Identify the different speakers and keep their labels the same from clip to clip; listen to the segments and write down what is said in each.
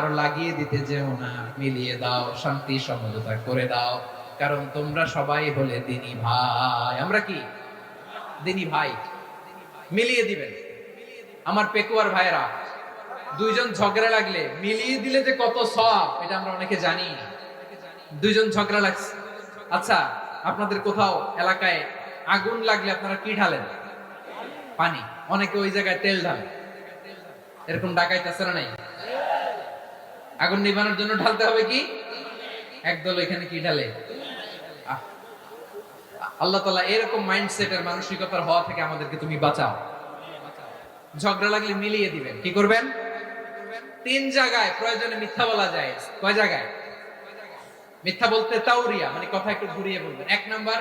Speaker 1: আর লাগিয়ে দিতে যেও না, মিলিয়ে দাও, শান্তি সমঝোতা করে দাও, কারণ তোমরা সবাই হলে দিনী ভাই। আমরা কি দিনী ভাই? মিলিয়ে দিবেন। আমার পেকুয়ার ভাইরা, দুইজন ঝগড়া লাগলে মিলিয়ে দিলে যে কত সওয়াব, এটা আমরা অনেকে জানি না। দুইজন ঝগড়া লাগছে, আচ্ছা আপনাদের কোথাও এলাকায় আগুন লাগলে আপনারা কি ঢালেন? পানি। অনেকে ওই জায়গায় তেল ঢালে। এরকম ডাকাইতে আছে না নাই? আগুন নিভানোর জন্য ঢালতে হবে কি? একদল এখানে কি ঢালে? আল্লাহ তাআলা এরকম মাইন্ডসেটের মানসিকতার হওয়া থেকে আমাদেরকে তুমি বাঁচাও। ঝগড়া লাগলে মিলিয়ে দিবেন। কি করবেন? 3 জায়গায় প্রয়োজনে মিথ্যা বলা যায়। কয় জায়গায় মিথ্যা বলতে? তাওরিয়া, মানে কথা একটু ঘুরিয়ে বলবেন। 1 নাম্বার,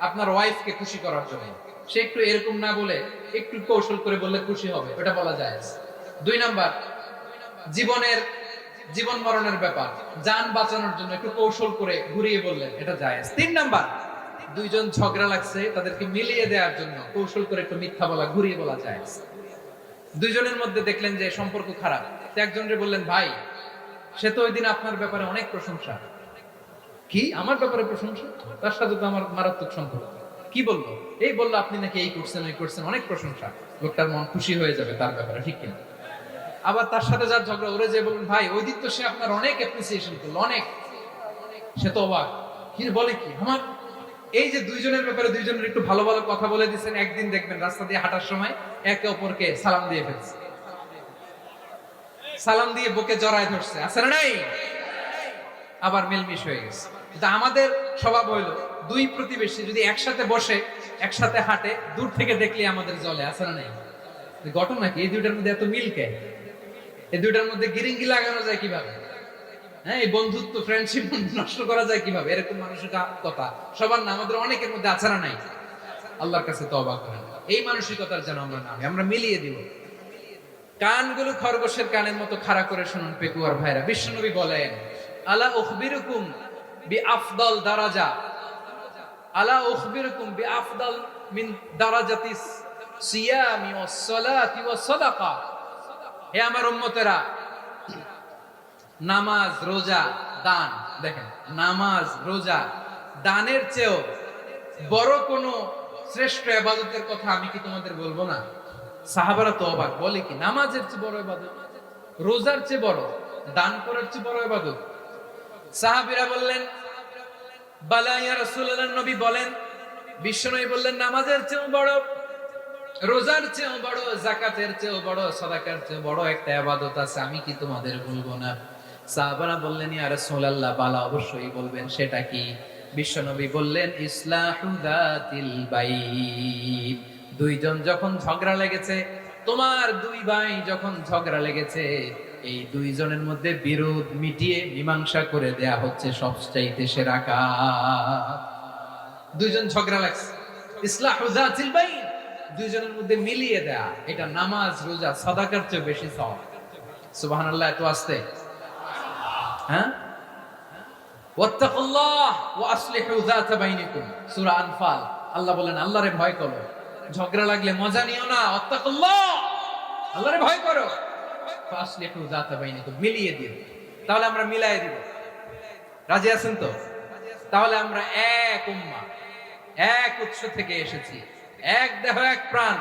Speaker 1: আপনার ওয়াইফকে খুশি করার জন্য। সে একটু এরকম না বলে একটু কৌশল করে বললে খুশি হবে, ওটা বলা যায়। 2 নাম্বার, জীবন মরণের ব্যাপার, জান বাঁচানোর জন্য একটু কৌশল করে ঘুরিয়ে বললেন, এটা জায়েজ। 3 নাম্বার, দুইজন ঝগড়া লাগছে, তাদেরকে মিলিয়ে দেওয়ার জন্য কৌশল করে একটু মিথ্যা বলা, ঘুরিয়ে বলা জায়েজ। দুইজনের মধ্যে দেখলেন যে সম্পর্ক খারাপ, তো একজনকে বললেন, ভাই সে তো ওই দিন আপনার ব্যাপারে অনেক প্রশংসা। কি আমার ব্যাপারে প্রশংসা? তার সাথে তো আমার মারাত্মক সম্পর্ক। কি বললো? এই বললো আপনি নাকি এই করছেন ওই করছেন, অনেক প্রশংসা। লোকটার মন খুশি হয়ে যাবে তার ব্যাপারে, ঠিক কিনা? আবার তার সাথে যার ঝগড়া, ওরে যে বলবেন, ভাই ওই দিন তো সে আপনার অনেক অ্যাপ্রিসিয়েশন করলো, অনেক। সে তো অবাক, কি বলে কি আমার? এই যে দুইজনের ব্যাপারে দুইজনের একটু ভালো ভালো কথা বলে দিচ্ছেন, একদিন দেখবেন রাস্তা দিয়ে হাঁটার সময় একে অপরকে সালাম দিয়ে ফেলছে, সালাম দিয়ে বুকে জড়ায় ধরছে, আছে না নাই? আবার মিলমিশ হয়ে গেছে। কিন্তু আমাদের স্বভাব হইলো, দুই প্রতিবেশী যদি একসাথে বসে একসাথে হাঁটে, দূর থেকে দেখলে আমাদের জ্বলে, আছে না নাই? ঘটনা কি? এই দুইটার মধ্যে এত মিল কে? এই দুইটার মধ্যে গিরিঙ্গি লাগানো যায় কিভাবে? হ্যাঁ, এই বন্ধুত্ব, ফ্রেন্ডশিপ নষ্ট করা যায় কিভাবে? এরকম মানসিকতা সবার না, আমাদের অনেকের মধ্যে আছে না নাই? আল্লাহর কাছে তওবা করেন, এই মানসিকতার যেন আমরা না হই, আমরা মিলিয়ে দিব। কানগুলো খরগোশের কানের মতো খাড়া করে শুনুন পেকুয়ার ভাইরা। বিশ্বনবী বলেন, আলা উখবিরুকুম বিআফদাল দারাজা, আলা উখবিরুকুম বিআফদাল মিন দারাজাতিস সিয়ামি ওয়াস সালাতি ওয়াস সাদাকা। হে আমার উম্মতেরা, নামাজ, রোজা, দান, দেখেন নামাজ, রোজা, দানের চেয়েও বড় কোন শ্রেষ্ঠ ইবাদতের কথা আমি কি তোমাদের বলবো না? সাহাবারা তো অবাক, বলে কি নামাজের চেয়ে বড় ইবাদত, রোজার চেয়ে বড়, দান করার চেয়ে বড় ইবাদত? সাহাবীরা বললেন, বালা ইয়া রাসূলুল্লাহ। নবী বলেন, বিশ্বনবী বললেন, নামাজের চেয়েও বড়, রোজার চেয়েও বড়, যাকাতের চেয়েও বড়, সাদাকার চেয়েও বড় একটা ইবাদত আছে, আমি কি তোমাদের বলবো না? সাহাবারা বললেন, ইয়া রাসূলুল্লাহ, বালা, অবশ্যই বলবেন, সেটা কি? বিশ্বনবী বললেন, ইসলাহু যাতিল বাইন। দুইজন যখন ঝগড়া লেগেছে, তোমার দুই ভাই যখন ঝগড়া লেগেছে, এই দুইজনের মধ্যে বিরোধ মিটিয়ে মীমাংসা করে দেয়া হচ্ছে সবচাইতে সেরা কাজ। দুইজন ঝগড়া লাগছে, ইসলাহু যাতিল বাইন, দুইজনের মধ্যে মিলিয়ে দেয়া, এটা নামাজ, রোজা, সাদাকার চেয়ে বেশি সওয়াব। সুবহানাল্লাহ। এত আস্তে, হ্যাঁ? ওয়াত্তাকুল্লাহ ওয়া আসলিহু যাতা বাইনিকুম, সূরা আনফাল। আল্লাহ বলেন, আল্লাহরে ভয় করো, ঝগড়া লাগলে মজা নিও না। ওয়াত্তাকুল্লাহ, আল্লাহরে ভয় করো, ফাসলিহু যাতা বাইনিকুম, মিলিয়ে দিও। তাহলে আমরা মিলায়ে দিব। রাজি আছেন তো? তাহলে আমরা এক উম্মাহ, এক উৎস থেকে এসেছি, এক দেহ, এক প্রাণ।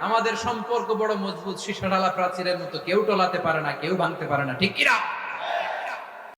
Speaker 1: আমাদের সম্পর্ক বড় মজবুত, সীসাঢালা প্রাচীরের মতো, কেউ টলাতে পারে না, কেউ ভাঙতে পারে না, ঠিক কিনা?